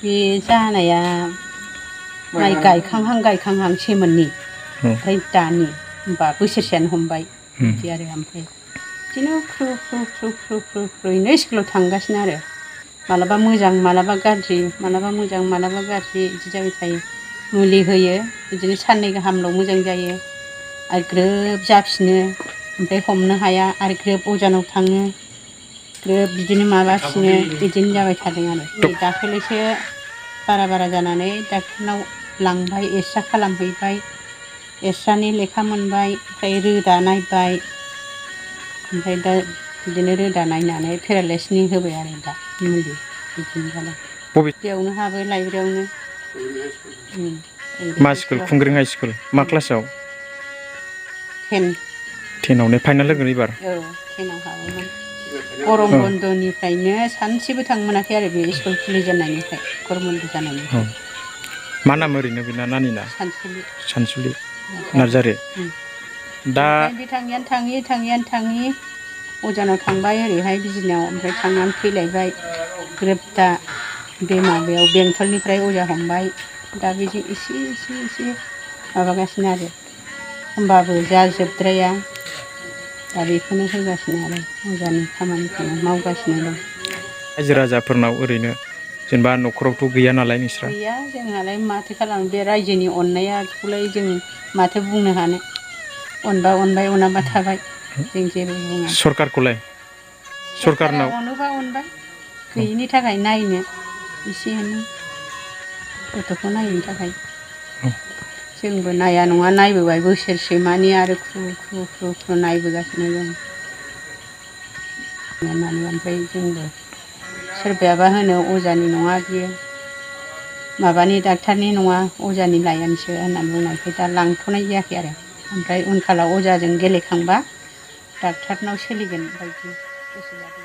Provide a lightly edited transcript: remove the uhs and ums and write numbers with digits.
बे जानाया माइ गायखांहां सेमोननि ओमफ्राय दानि होमबा बोसोरसेयानो हमबाय बिदि आरो ओमफ्राय बिदिनो ख्रुयैनो स्कुलाव थांगासिनो आरो मालाबा मोजां मालाबा गाज्रि मालाबा मोजां मालाबा गाज्रि बिदि जाबाय थायो मुलि होयो बिदिनो साननै गाहामल' मोजां जायो आरो ग्रोब जाफिनो ओमफ्राय हमनो हाया आरो ग्रोब अजानाव थाङो ग्रोब बिदिनो माबाफिनो बिदिनो जाबाय थादों आरो नै दाखालिसो बारा जानानै डाक्टारनाव लांबाय एक्सरे खालामहैबाय एक्सरेनि लेखा मोनबाय ओमफ्राय रोदा नायबाय ओमफ्राय दा बिदिनो रोदा नायनानै पेरालाइसनि होबाय आरो दा मुलि बिदिनो जाबाय बेयावनो हाबो लाइब्रेरियावनो मा स्कुल खुंग्रिं हाइ स्कुल मा क्लासाव 10 आवनो फाइनाल होगोन एबार औ 10 आव हाबोमोन गरम बन्दनिफ्रायनो सानसेबो थांनो मोनाखै आरो बे स्कुल खुलिजेननायनिफ्राय गरम बन्द जानायनिफ्राय मा नाम ओरैनो बेना नानिना सानसुलि नार्जारि दा ओमफ्राय बे थाङियानो थाङि अजानाव थांबाय ओरैहाय बिजिनियाव ओमफ्राय थांनानै फैलायबाय ग्रोब दा बे माबायाव बेंटलनिफ्राय अजा हमबाय दा बेजों एसे माबागासिनो आरो होमबाबो जाजोबद्राया दा बेखौनो होगासिनो आरो अजानि खामानिखौनो मावगासिनो दं रायजो राजाफोरनाव ओरैनो जेनेबा न'खरावथ' गैया नालाय नोंस्रा गैया जोंहालाय माथो खालामनो बे रायजोनि अननायखौलाय जों माथो बुंनो हानो अनबा अनबाय अनाबा थाबाय जों जेबो बुङा सरकारखौलाय सरकारा सरकारनाव अनोबा अनबाय गैयिनि थाखाय नायनो एसे एनै गथ'खौ नायनो थाखाय जोंबो नाया नङा नायबोबाय बोसोरसे मानि आरो ख्रु नायबोगासिनो जों ओमफ्राय जोंबो सोरबायाबा होनो अजानि नङा बियो माबानि डाक्टारनि नङा अजानि लायनसो होननानै बुंनायखाय दा लांथ'नाय जायाखै आरो ओमफ्राय उनखालाव अजाजों गेलेखांबा डाक्टारनाव सोलिगोन बायदि गोसो जादों